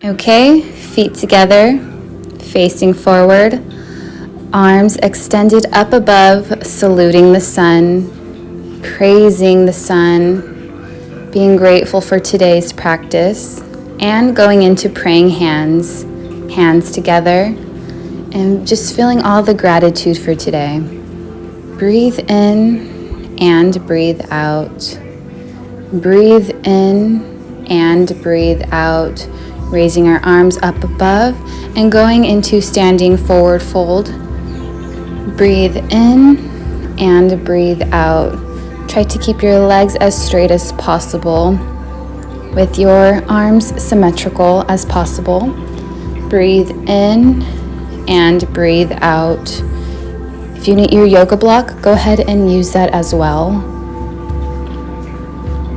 Okay, feet together, facing forward, arms extended up above, saluting the sun, praising the sun, being grateful for today's practice, and going into praying hands, hands together, and just feeling all the gratitude for today. Breathe in and breathe out. Breathe in and breathe out. Raising our arms up above and going into standing forward fold. Breathe in and breathe out. Try to keep your legs as straight as possible with your arms symmetrical as possible. Breathe in and breathe out. If you need your yoga block, go ahead and use that as well.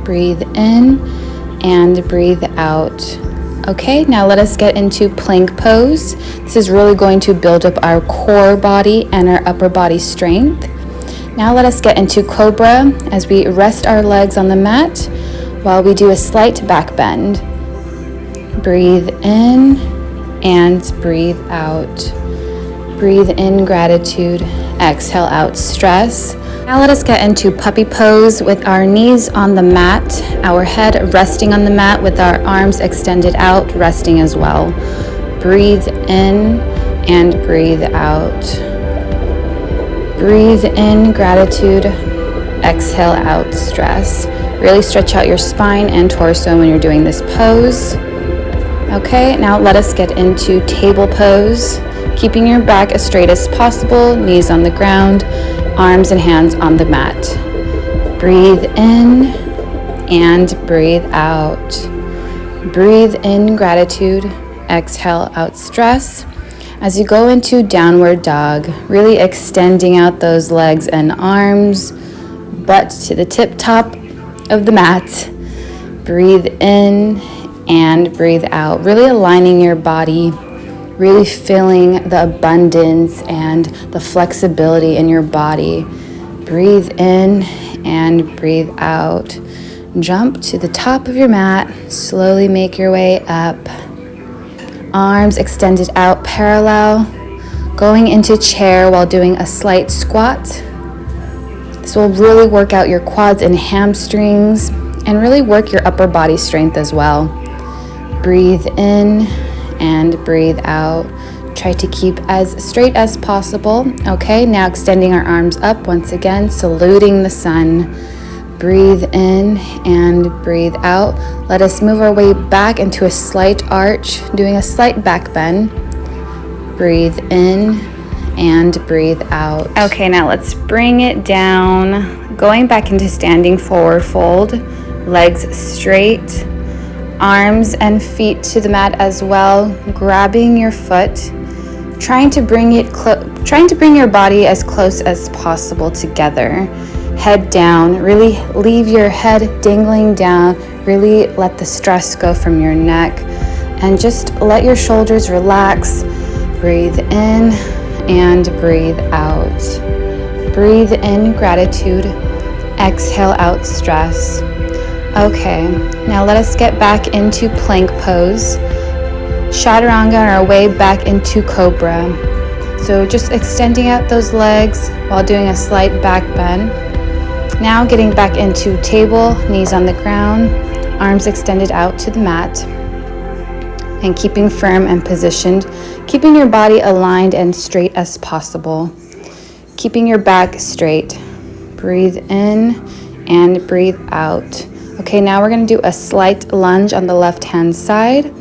Breathe in and breathe out. Okay, now let us get into plank pose. This is really going to build up our core body and our upper body strength. Now let us get into cobra as we rest our legs on the mat while we do a slight back bend. Breathe in and breathe out. Breathe in gratitude, exhale out stress. Now let us get into puppy pose with our knees on the mat, our head resting on the mat with our arms extended out, resting as well. Breathe in and breathe out. Breathe in gratitude, exhale out stress. Really stretch out your spine and torso when you're doing this pose. Okay, now let us get into table pose, keeping your back as straight as possible, knees on the ground, arms and hands on the mat. Breathe in and breathe out. Breathe in gratitude, exhale out stress. As you go into downward dog, really extending out those legs and arms, butt to the tip top of the mat. Breathe in and breathe out, really aligning your body, really feeling the abundance and the flexibility in your body. Breathe in and breathe out. Jump to the top of your mat. Slowly make your way up. Arms extended out parallel. Going into chair while doing a slight squat. This will really work out your quads and hamstrings and really work your upper body strength as well. Breathe in and breathe out. Try to keep as straight as possible. Okay, now extending our arms up once again, saluting the sun. Breathe in and breathe out. Let us move our way back into a slight arch, doing a slight back bend. Breathe in and breathe out. Okay, now let's bring it down. Going back into standing forward fold, legs straight. Arms and feet to the mat as well, grabbing your foot, trying to bring your body as close as possible together. Head down, really leave your head dangling down, really let the stress go from your neck, and just let your shoulders relax. Breathe in and breathe out. Breathe in gratitude, exhale out stress. Okay, now let us get back into plank pose. Chaturanga on our way back into cobra. So just extending out those legs while doing a slight back bend. Now getting back into table, knees on the ground, arms extended out to the mat. And keeping firm and positioned, keeping your body aligned and straight as possible. Keeping your back straight. Breathe in and breathe out. Okay, now we're going to do a slight lunge on the left-hand side.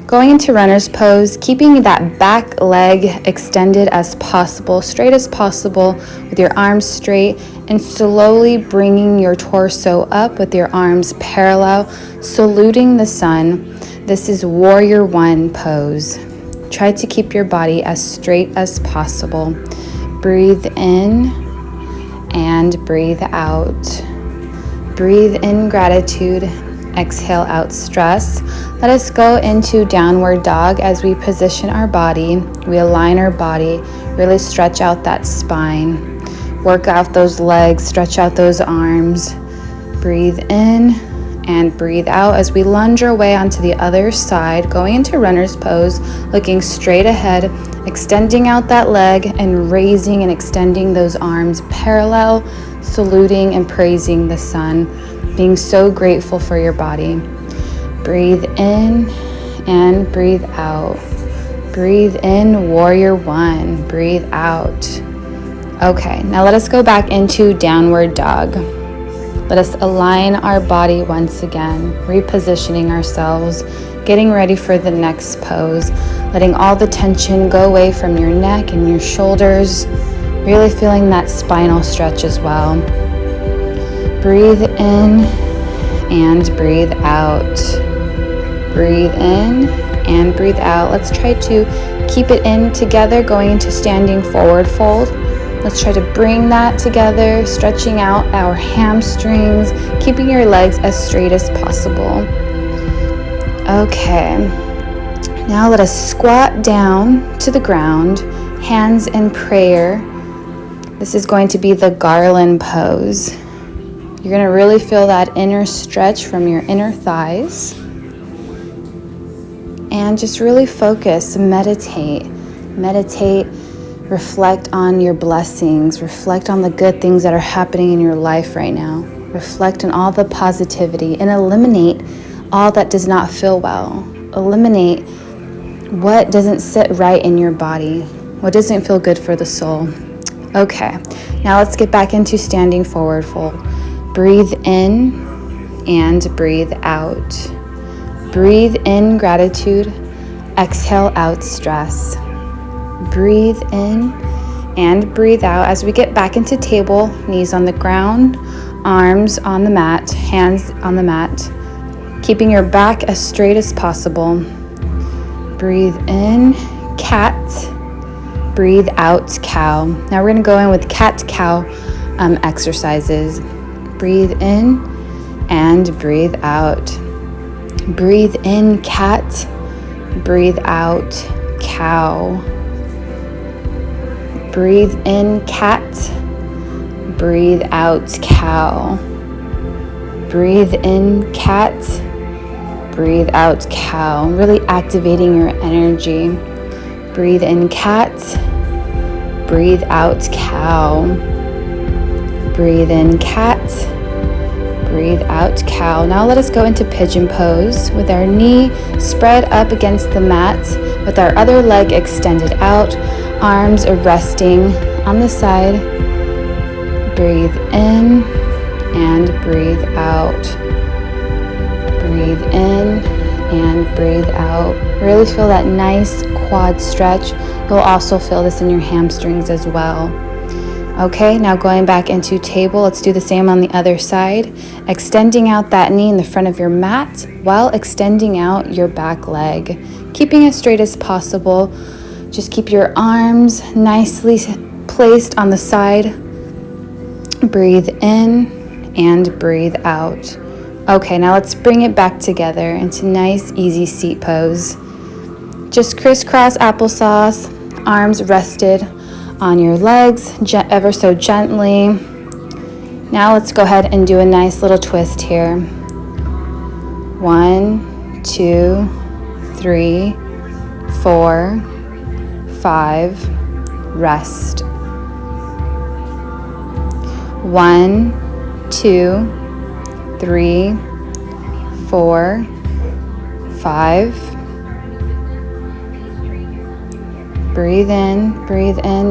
Going into runner's pose, keeping that back leg extended as possible, straight as possible, with your arms straight, and slowly bringing your torso up with your arms parallel, saluting the sun. This is warrior one pose. Try to keep your body as straight as possible. Breathe in and breathe out. Breathe in gratitude, exhale out stress. Let us go into downward dog as we position our body. We align our body, really stretch out that spine. Work out those legs, stretch out those arms. Breathe in and breathe out as we lunge our way onto the other side, going into runner's pose, looking straight ahead, extending out that leg and raising and extending those arms parallel, saluting and praising the sun, being so grateful for your body. Breathe in and breathe out. Breathe in, warrior one. Breathe out. Okay, now let us go back into downward dog. Let us align our body once again, repositioning ourselves, getting ready for the next pose, letting all the tension go away from your neck and your shoulders, really feeling that spinal stretch as well. Breathe in and breathe out. Breathe in and breathe out. Let's try to keep it in together, going into standing forward fold. Let's try to bring that together, stretching out our hamstrings, keeping your legs as straight as possible. Okay, now let us squat down to the ground, hands in prayer. This is going to be the garland pose. You're going to really feel that inner stretch from your inner thighs. And just really focus, meditate, reflect on your blessings, reflect on the good things that are happening in your life right now. Reflect on all the positivity and eliminate all that does not feel well. Eliminate what doesn't sit right in your body, what doesn't feel good for the soul. Okay, now let's get back into standing forward fold. Breathe in and breathe out. Breathe in gratitude, exhale out stress. Breathe in and breathe out as we get back into table, knees on the ground, arms on the mat, hands on the mat, keeping your back as straight as possible. Breathe in, cat. Breathe out, cow. Now we're going to go in with cat-cow exercises. Breathe in and breathe out. Breathe in, cat. Breathe out, cow. Breathe in, cat. Breathe out, cow. Breathe in, cat. Breathe out, cow. Really activating your energy. Breathe in, cat. Breathe out, cow. Breathe in, cat. Breathe out, cow. Now let us go into pigeon pose with our knee spread up against the mat, with our other leg extended out. Arms are resting on the side. Breathe in and breathe out. Breathe in and breathe out. Really feel that nice quad stretch. You'll also feel this in your hamstrings as well. Okay, now going back into table, let's do the same on the other side. Extending out that knee in the front of your mat while extending out your back leg. Keeping it straight as possible. Just keep your arms nicely placed on the side. Breathe in and breathe out. Okay, now let's bring it back together into nice, easy seat pose. Just crisscross applesauce, arms rested on your legs, ever so gently. Now let's go ahead and do a nice little twist here. 1, 2, 3, 4, 5, rest. 1, 2, 3, 4, 5. Breathe in,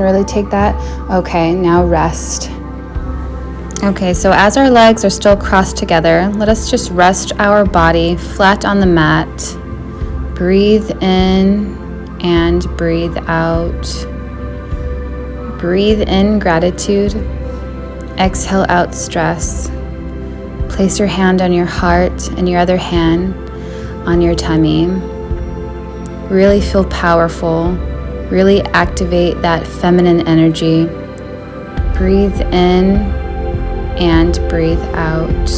really take that. Okay, now rest. Okay, so as our legs are still crossed together, let us just rest our body flat on the mat. Breathe in and breathe out. Breathe in gratitude. Exhale out stress. Place your hand on your heart and your other hand on your tummy. Really feel powerful. Really activate that feminine energy. Breathe in and breathe out.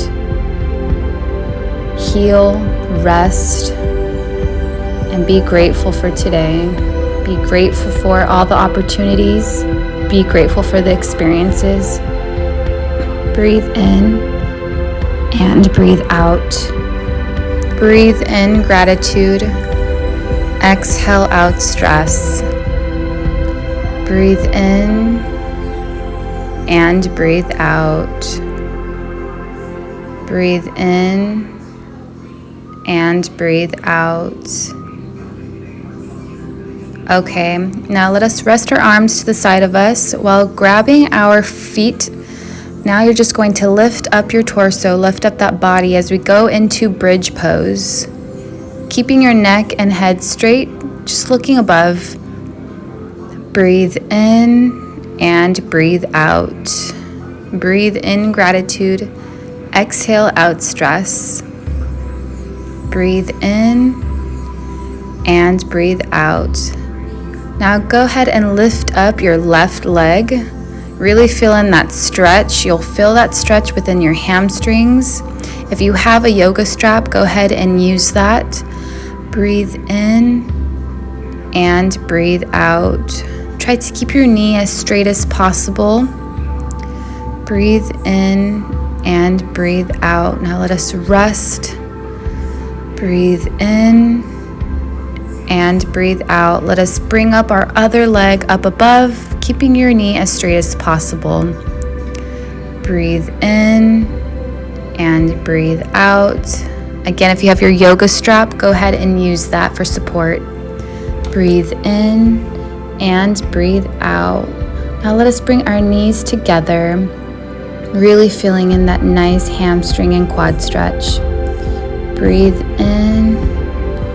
Heal, rest, and be grateful for today. Be grateful for all the opportunities. Be grateful for the experiences. Breathe in and breathe out. Breathe in gratitude. Exhale out stress. Breathe in and breathe out. Breathe in and breathe out. Okay, now let us rest our arms to the side of us while grabbing our feet. Now you're just going to lift up your torso, lift up that body as we go into bridge pose. Keeping your neck and head straight, just looking above. Breathe in and breathe out. Breathe in gratitude. Exhale out stress. Breathe in and breathe out. Now go ahead and lift up your left leg. Really feeling that stretch. You'll feel that stretch within your hamstrings. If you have a yoga strap, go ahead and use that. Breathe in and breathe out. Try to keep your knee as straight as possible. Breathe in and breathe out. Now let us rest. Breathe in and breathe out. Let us bring up our other leg up above, keeping your knee as straight as possible. Breathe in and breathe out. Again, if you have your yoga strap, go ahead and use that for support. Breathe in and breathe out. Now let us bring our knees together, really feeling in that nice hamstring and quad stretch. Breathe in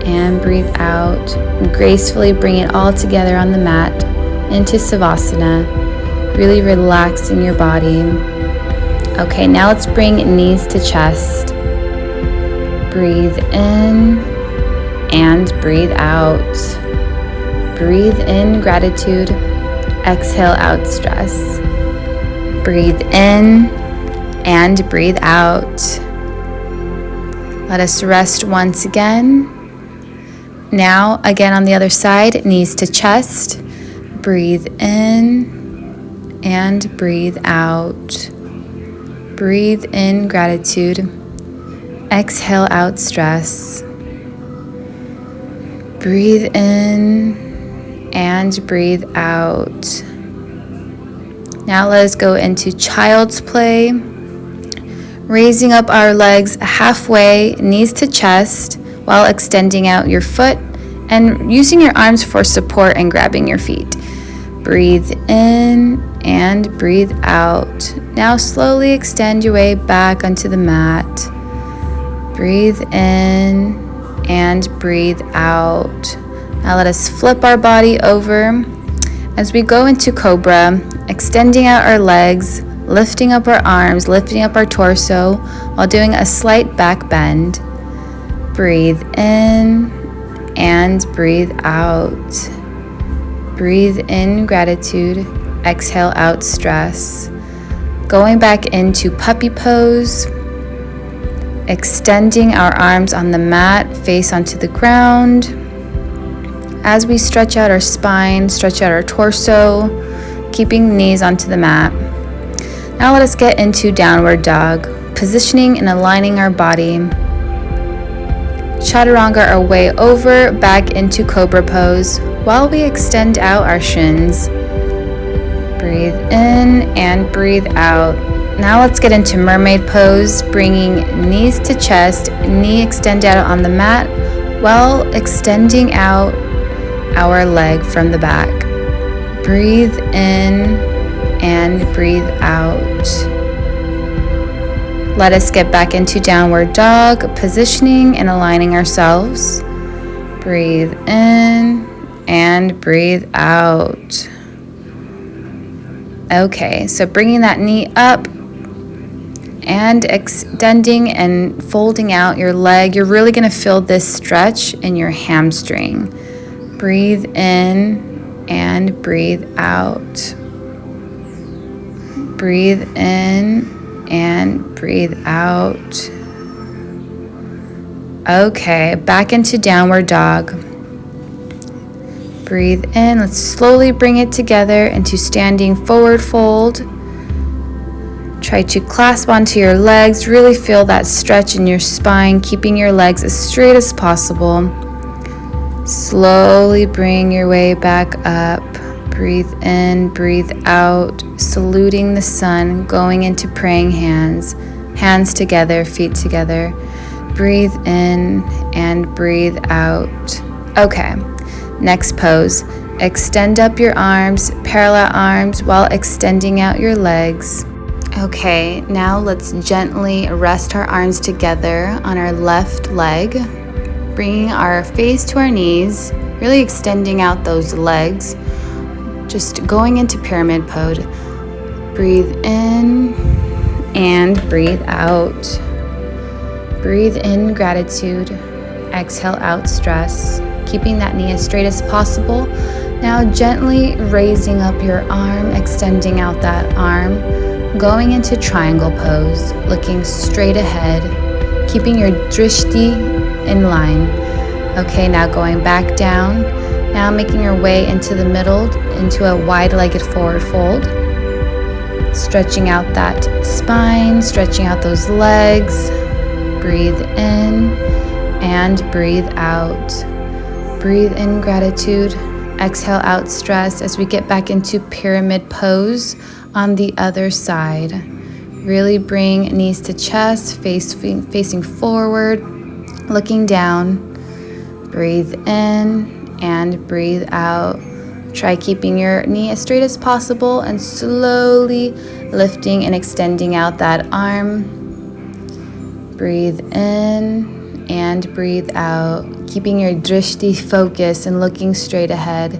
and breathe out. And gracefully bring it all together on the mat into Savasana, really relaxing your body. Okay, now let's bring knees to chest. Breathe in and breathe out. Breathe in gratitude. Exhale out stress. Breathe in and breathe out. Let us rest once again. Now, again on the other side, knees to chest. Breathe in and breathe out. Breathe in gratitude. Exhale out stress. Breathe in and breathe out. Now let us go into child's play. Raising up our legs halfway, knees to chest, while extending out your foot and using your arms for support and grabbing your feet. Breathe in and breathe out. Now slowly extend your way back onto the mat. Breathe in and breathe out. Now let us flip our body over as we go into Cobra, extending out our legs, lifting up our arms, lifting up our torso while doing a slight back bend. Breathe in and breathe out. Breathe in gratitude. Exhale out stress. Going back into puppy pose. Extending our arms on the mat, face onto the ground. As we stretch out our spine, stretch out our torso, keeping knees onto the mat. Now let us get into downward dog, positioning and aligning our body. Chaturanga our way over, back into cobra pose, while we extend out our shins. Breathe in and breathe out. Now let's get into mermaid pose, bringing knees to chest, knee extend out on the mat, while extending out our leg from the back. Breathe in and breathe out. Let us get back into downward dog, positioning and aligning ourselves. Breathe in and breathe out. Okay, so bringing that knee up and extending and folding out your leg. You're really going to feel this stretch in your hamstring. Breathe in and breathe out. Breathe in and breathe out. Okay, back into downward dog. Breathe in. Let's slowly bring it together into standing forward fold. Try to clasp onto your legs. Really feel that stretch in your spine, keeping your legs as straight as possible. Slowly bring your way back up. Breathe in, breathe out, saluting the sun, going into praying hands. Hands together, feet together. Breathe in and breathe out. Okay, next pose. Extend up your arms, parallel arms while extending out your legs. Okay, now let's gently rest our arms together on our left leg, bringing our face to our knees, really extending out those legs, just going into pyramid pose. Breathe in and breathe out. Breathe in gratitude, exhale out stress, keeping that knee as straight as possible. Now gently raising up your arm, extending out that arm, going into triangle pose, looking straight ahead, keeping your drishti in line. Okay, now going back down, now making your way into the middle, into a wide-legged forward fold, stretching out that spine, stretching out those legs. Breathe in and breathe out. Breathe in gratitude, exhale out stress as we get back into pyramid pose on the other side. Really bring knees to chest, facing forward, looking down. Breathe in and breathe out. Try keeping your knee as straight as possible and slowly lifting and extending out that arm. Breathe in and breathe out, keeping your drishti focused and looking straight ahead.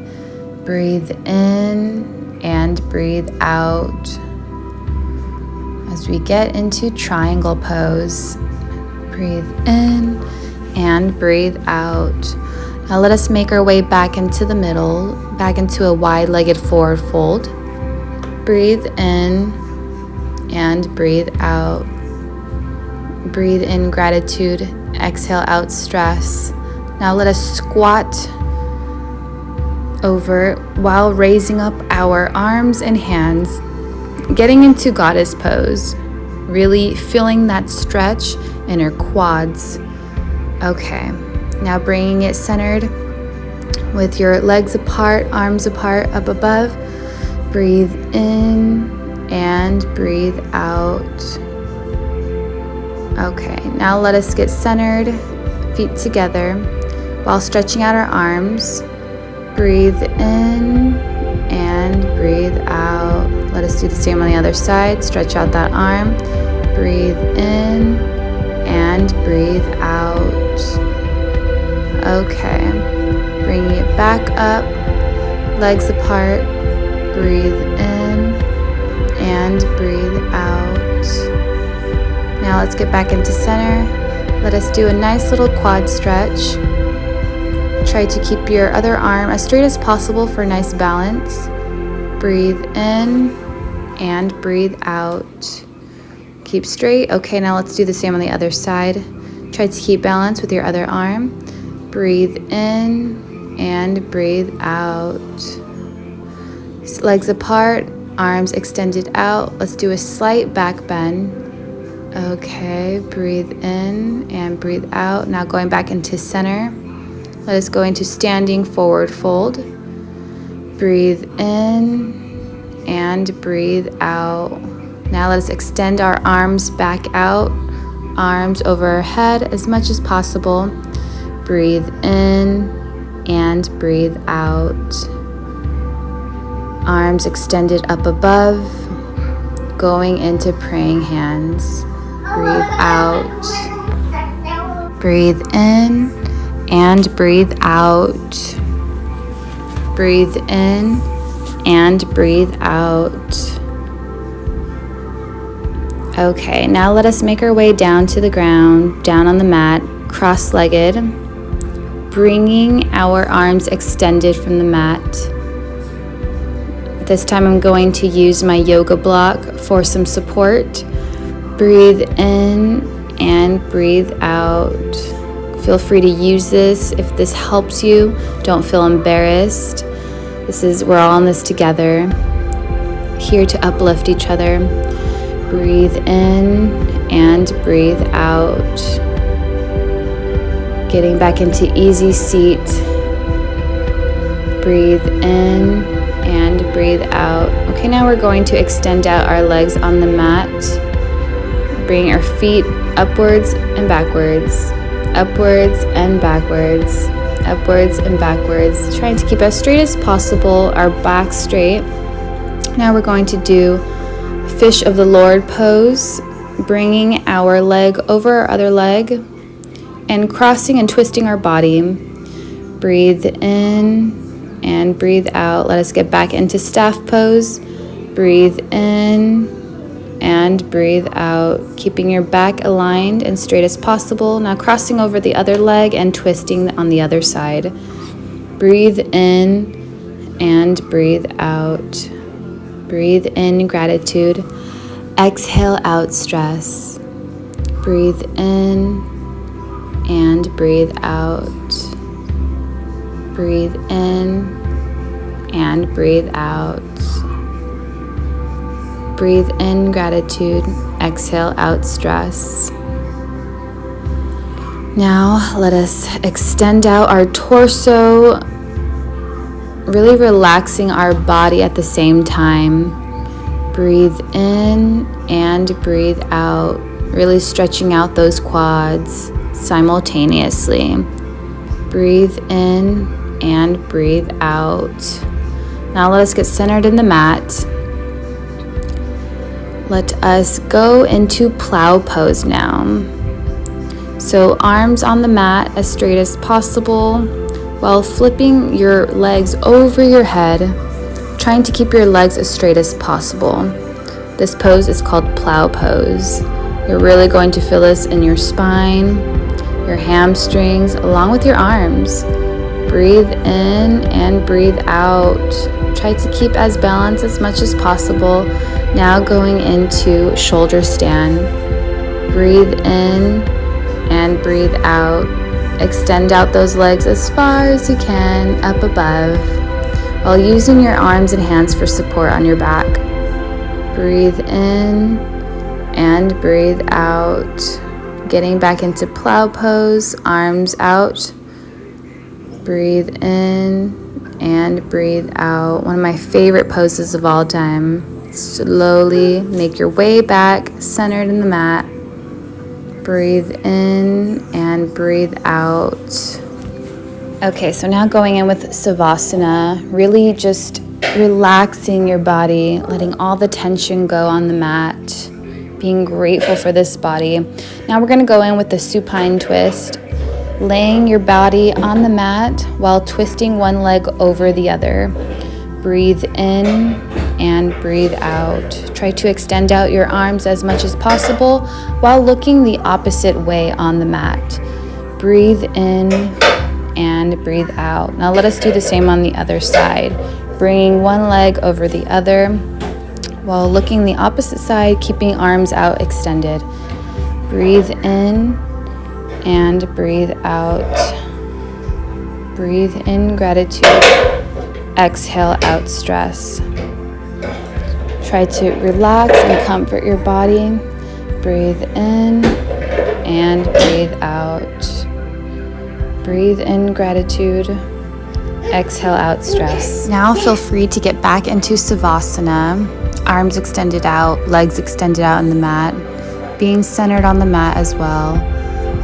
Breathe in and breathe out. As we get into triangle pose, breathe in and breathe out. Now let us make our way back into the middle, back into a wide-legged forward fold. Breathe in and breathe out. Breathe in gratitude, exhale out stress. Now let us squat over while raising up our arms and hands, getting into goddess pose, really feeling that stretch in our quads. Okay, now bringing it centered with your legs apart, arms apart, up above. Breathe in and breathe out. Okay, now let us get centered, feet together, while stretching out our arms. Breathe in and breathe out. Let us do the same on the other side. Stretch out that arm. Breathe in and breathe out. Okay, bringing it back up, legs apart. Breathe in and breathe out. Now let's get back into center. Let us do a nice little quad stretch. Try to keep your other arm as straight as possible for nice balance. Breathe in and breathe out. Keep straight. Okay, now let's do the same on the other side. Try to keep balance with your other arm. Breathe in and breathe out. Legs apart, arms extended out. Let's do a slight back bend. Okay, breathe in and breathe out. Now going back into center. Let us go into standing forward fold. Breathe in and breathe out. Now let us extend our arms back out, arms over our head as much as possible. Breathe in and breathe out. Arms extended up above, going into praying hands. Breathe out. Breathe in and breathe out. Breathe in and breathe out. Okay, now let us make our way down to the ground, down on the mat, cross-legged, bringing our arms extended from the mat. This time I'm going to use my yoga block for some support. Breathe in and breathe out. Feel free to use this if this helps you. Don't feel embarrassed. We're all in this together, here to uplift each other. Breathe in and breathe out. Getting back into easy seat. Breathe in and breathe out. Okay, now we're going to extend out our legs on the mat. Bring our feet upwards and backwards, upwards and backwards, upwards and backwards. Trying to keep as straight as possible, our back straight. Now we're going to do Fish of the Lord pose, bringing our leg over our other leg and crossing and twisting our body. Breathe in and breathe out. Let us get back into staff pose. Breathe in and breathe out, keeping your back aligned and straight as possible. Now crossing over the other leg and twisting on the other side. Breathe in and breathe out. Breathe in gratitude. Exhale out stress. Breathe in and breathe out. Breathe in and breathe out. Breathe in gratitude. Exhale out stress. Now let us extend out our torso, really relaxing our body at the same time. Breathe in and breathe out, really stretching out those quads simultaneously. Breathe in and breathe out. Now let us get centered in the mat. Let us go into plow pose now. So arms on the mat as straight as possible while flipping your legs over your head, trying to keep your legs as straight as possible. This pose is called plow pose. You're really going to feel this in your spine, your hamstrings, along with your arms. Breathe in and breathe out. Try to keep as balanced as much as possible. Now going into shoulder stand. Breathe in and breathe out. Extend out those legs as far as you can, up above, while using your arms and hands for support on your back. Breathe in and breathe out. Getting back into plow pose, arms out. Breathe in and breathe out. One of my favorite poses of all time. Slowly make your way back, centered in the mat. Breathe in and breathe out. Okay, so now going in with Savasana, really just relaxing your body, letting all the tension go on the mat, being grateful for this body. Now we're going to go in with the supine twist, laying your body on the mat while twisting one leg over the other. Breathe in and breathe out. Try to extend out your arms as much as possible while looking the opposite way on the mat. Breathe in and breathe out. Now let us do the same on the other side. Bringing one leg over the other while looking the opposite side, keeping arms out extended. Breathe in and breathe out. Breathe in gratitude. Exhale out stress. Try to relax and comfort your body. Breathe in and breathe out. Breathe in gratitude. Exhale out stress. Now feel free to get back into Savasana. Arms extended out, legs extended out on the mat. Being centered on the mat as well.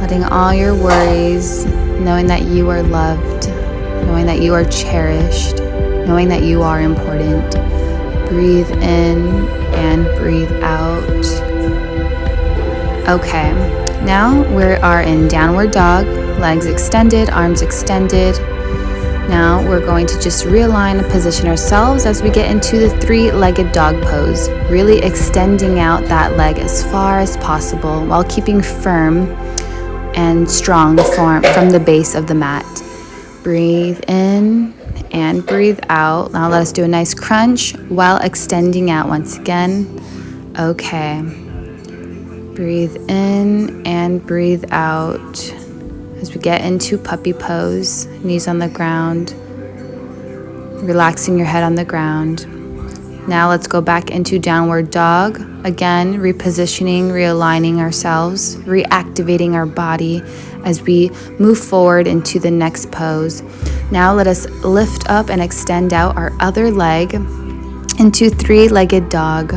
Letting all your worries, knowing that you are loved, knowing that you are cherished, knowing that you are important. Breathe in and breathe out. Okay, now we are in downward dog, legs extended, arms extended. Now we're going to just realign and position ourselves as we get into the three-legged dog pose, really extending out that leg as far as possible while keeping firm and strong from the base of the mat. Breathe in and breathe out. Now let us do a nice crunch while extending out once again. Okay. Breathe in and breathe out as we get into puppy pose, knees on the ground, relaxing your head on the ground. Now let's go back into downward dog. Again, repositioning, realigning ourselves, reactivating our body as we move forward into the next pose. Now let us lift up and extend out our other leg into three-legged dog.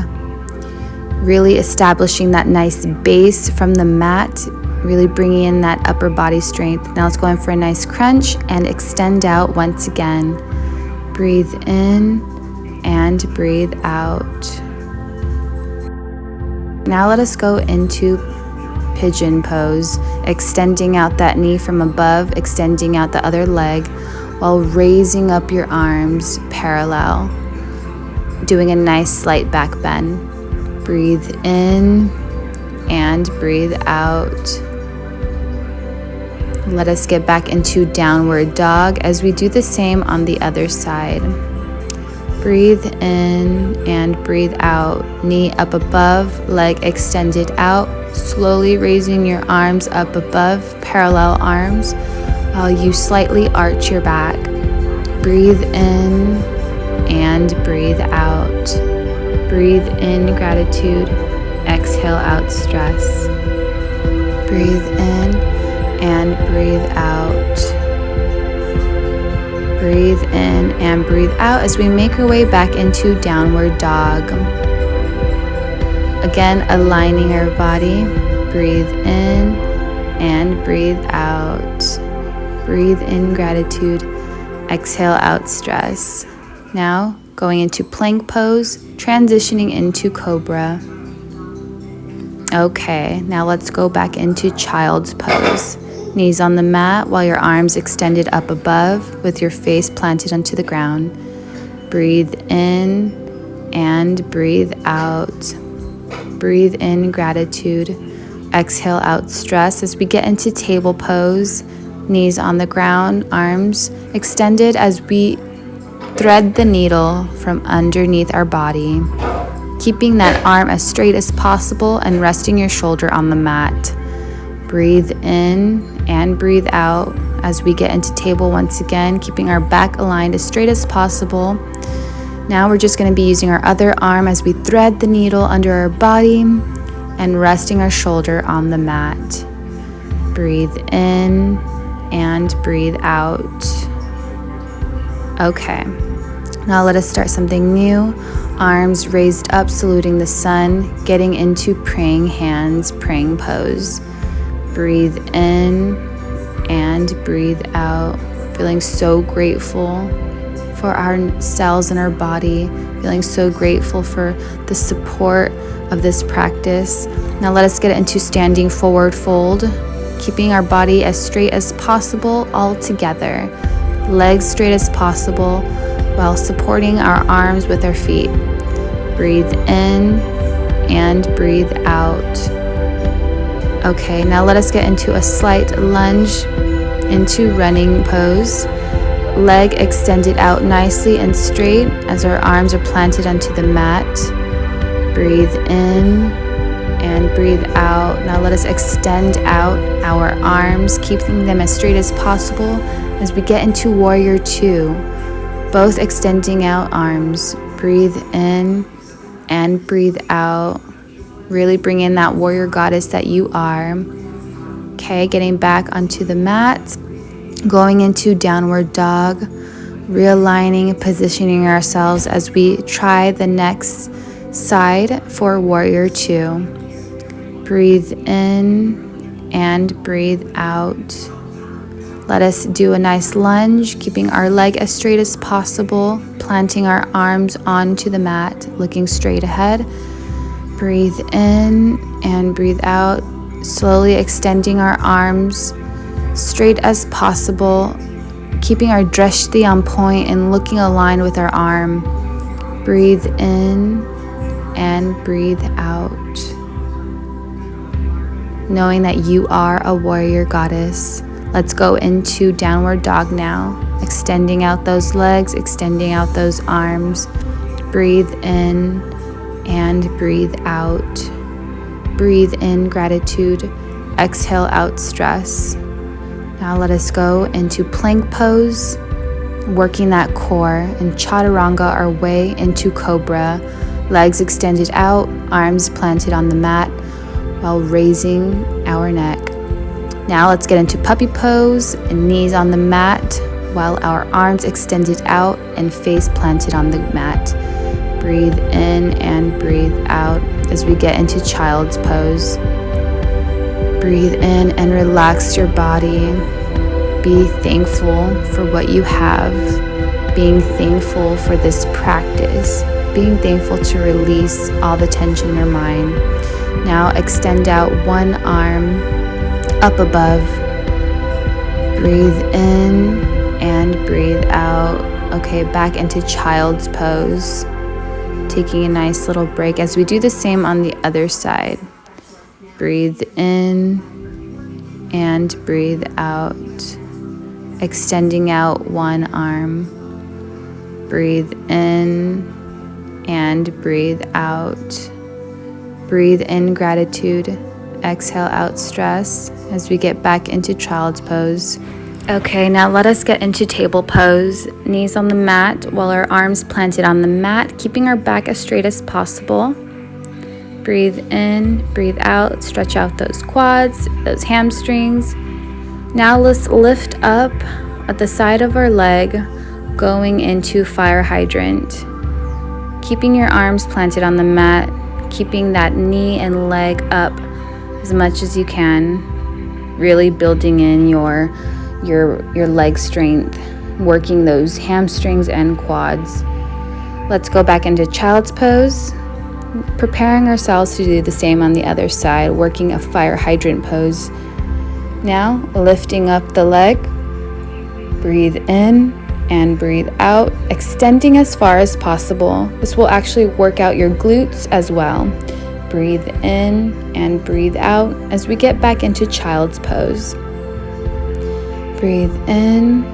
Really establishing that nice base from the mat, really bringing in that upper body strength. Now let's go in for a nice crunch and extend out once again. Breathe in and breathe out. Now let us go into pigeon pose, extending out that knee from above, extending out the other leg while raising up your arms parallel, doing a nice slight back bend. Breathe in and breathe out. Let us get back into downward dog as we do the same on the other side. Breathe in and breathe out. Knee up above, leg extended out. Slowly raising your arms up above, parallel arms, while you slightly arch your back. Breathe in and breathe out. Breathe in gratitude. Exhale out stress. Breathe in and breathe out. Breathe in and breathe out as we make our way back into downward dog. Again, aligning our body. Breathe in and breathe out. Breathe in gratitude. Exhale out stress. Now, going into plank pose, transitioning into cobra. Okay, now let's go back into child's pose. Knees on the mat while your arms extended up above with your face planted onto the ground. Breathe in and breathe out. Breathe in gratitude. Exhale out stress as we get into table pose. Knees on the ground, arms extended as we thread the needle from underneath our body. Keeping that arm as straight as possible and resting your shoulder on the mat. Breathe in and breathe out as we get into table once again, keeping our back aligned as straight as possible. Now we're just going to be using our other arm as we thread the needle under our body and resting our shoulder on the mat. Breathe in and breathe out. Okay, now let us start something new. Arms raised up, saluting the sun, getting into praying hands, praying pose. Breathe in and breathe out. Feeling so grateful for our cells in our body. Feeling so grateful for the support of this practice. Now let us get into standing forward fold, keeping our body as straight as possible all together. Legs straight as possible while supporting our arms with our feet. Breathe in and breathe out. Okay, now let us get into a slight lunge into running pose. Leg extended out nicely and straight as our arms are planted onto the mat. Breathe in and breathe out. Now let us extend out our arms, keeping them as straight as possible as we get into warrior two. Both extending out arms. Breathe in and breathe out. Really bring in that warrior goddess that you are. Okay, getting back onto the mat. Going into downward dog. Realigning, positioning ourselves as we try the next side for warrior two. Breathe in and breathe out. Let us do a nice lunge, keeping our leg as straight as possible, planting our arms onto the mat, looking straight ahead. Breathe in and breathe out, slowly extending our arms straight as possible, keeping our drishti on point and looking aligned with our arm. Breathe in and breathe out. Knowing that you are a warrior goddess. Let's go into downward dog now. Extending out those legs, extending out those arms. Breathe in and breathe out. Breathe in gratitude. Exhale out stress. Now let us go into plank pose. working that core, and chaturanga our way into cobra, legs extended out, arms planted on the mat while raising our neck. Now let's get into puppy pose, and knees on the mat while our arms extended out and face planted on the mat. Breathe in and breathe out as we get into child's pose. Breathe in and relax your body. Be thankful for what you have. Being thankful for this practice. Being thankful to release all the tension in your mind. Now extend out one arm up above. Breathe in and breathe out. Okay, back into child's pose. Taking a nice little break as we do the same on the other side. Breathe in and breathe out. Extending out one arm. Breathe in and breathe out. Breathe in gratitude. Exhale out stress as we get back into child's pose. Okay, now let us get into table pose. Knees on the mat while our arms planted on the mat, keeping our back as straight as possible. Breathe in, breathe out, stretch out those quads, those hamstrings. Now let's lift up at the side of our leg, going into fire hydrant. Keeping your arms planted on the mat, keeping that knee and leg up as much as you can, really building in your leg strength, working those hamstrings and quads. Let's go back into child's pose, preparing ourselves to do the same on the other side, working a fire hydrant pose. Now, lifting up the leg, breathe in and breathe out, extending as far as possible. This will actually work out your glutes as well. Breathe in and breathe out as we get back into child's pose. Breathe in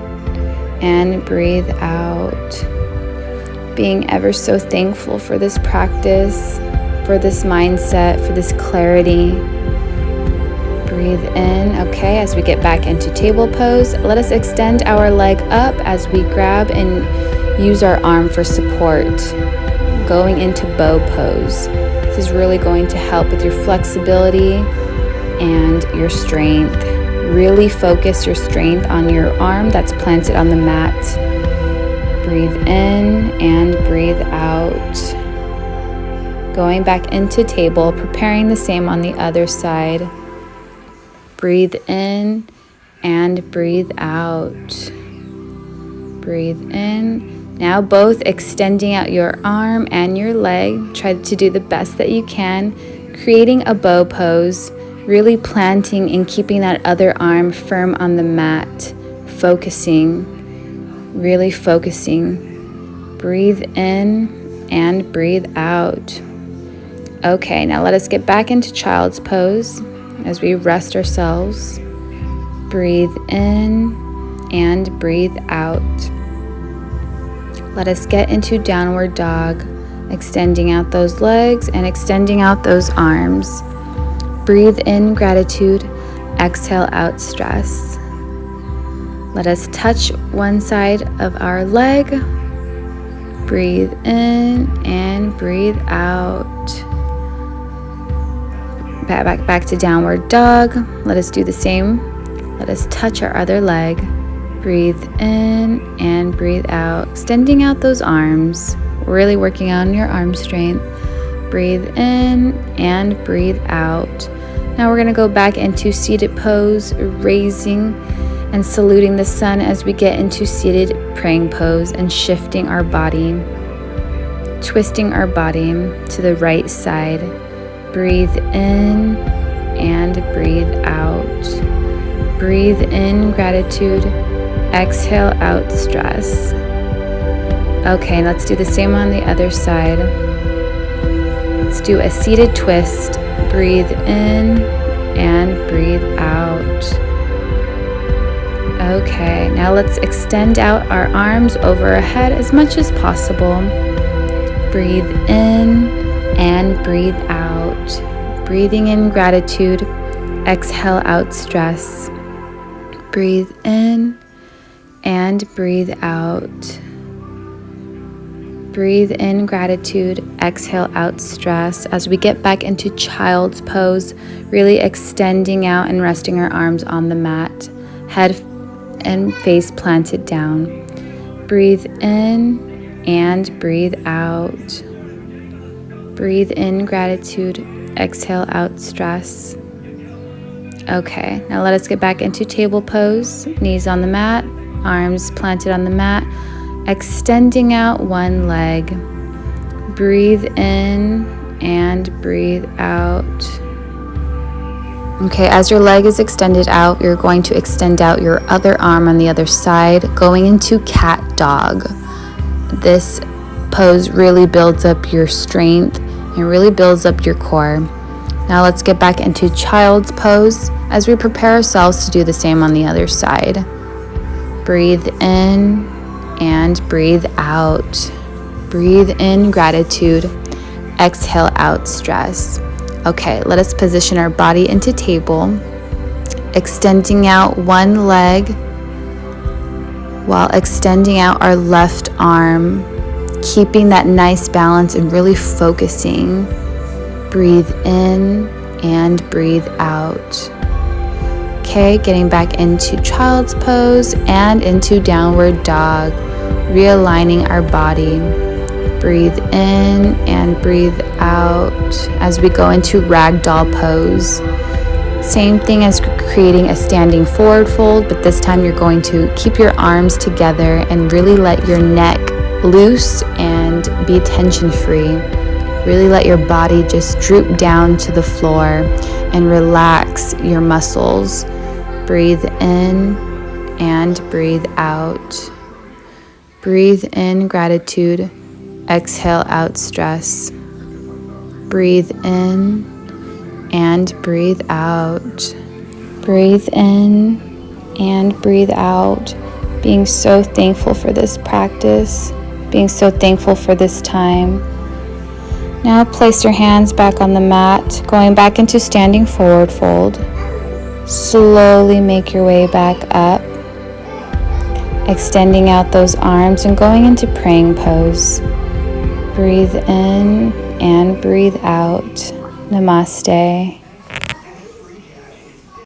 and breathe out. Being ever so thankful for this practice, for this mindset, for this clarity. Breathe in. Okay, as we get back into table pose, let us extend our leg up as we grab and use our arm for support. Going into bow pose. This is really going to help with your flexibility and your strength. Really focus your strength on your arm that's planted on the mat. Breathe in and breathe out. Going back into table, preparing the same on the other side. Breathe in and breathe out. Breathe in. Now both extending out your arm and your leg. Try to do the best that you can, creating a bow pose. Really planting and keeping that other arm firm on the mat, focusing, really focusing. Breathe in and breathe out. Okay, now let us get back into child's pose as we rest ourselves. Breathe in and breathe out. Let us get into downward dog, extending out those legs and extending out those arms. Breathe in gratitude, exhale out stress. Let us touch one side of our leg. Breathe in and breathe out. Back to downward dog. Let us do the same. Let us touch our other leg. Breathe in and breathe out. Extending out those arms. Really working on your arm strength. Breathe in and breathe out. Now we're going to go back into seated pose, raising and saluting the sun as we get into seated praying pose and shifting our body, twisting our body to the right side. Breathe in and breathe out. Breathe in gratitude, exhale out stress. Okay, let's do the same on the other side. Let's do a seated twist. Breathe in and breathe out. Okay, now let's extend out our arms over our head as much as possible. Breathe in and breathe out. Breathing in gratitude, exhale out stress. Breathe in and breathe out. Breathe in gratitude, exhale out stress. As we get back into child's pose, really extending out and resting our arms on the mat, head and face planted down. Breathe in and breathe out. Breathe in gratitude, exhale out stress. Okay, now let us get back into table pose, knees on the mat, arms planted on the mat, extending out one leg. Breathe in and breathe out. Okay, as your leg is extended out, you're going to extend out your other arm on the other side, going into cat dog. This pose really builds up your strength and really builds up your core. Now let's get back into child's pose as we prepare ourselves to do the same on the other side. Breathe in and breathe out. Breathe in gratitude, exhale out stress. Okay, let us position our body into table, extending out one leg while extending out our left arm, keeping that nice balance and really focusing. Breathe in and breathe out. Okay, getting back into child's pose and into downward dog, realigning our body. Breathe in and breathe out as we go into ragdoll pose. Same thing as creating a standing forward fold, but this time you're going to keep your arms together and really let your neck loose and be tension free. Really let your body just droop down to the floor and relax your muscles. Breathe in and breathe out. Breathe in gratitude, exhale out stress. Breathe in and breathe out. Breathe in and breathe out. Being so thankful for this practice, being so thankful for this time. Now place your hands back on the mat, going back into standing forward fold. Slowly make your way back up, extending out those arms and going into praying pose. Breathe in and breathe out. Namaste.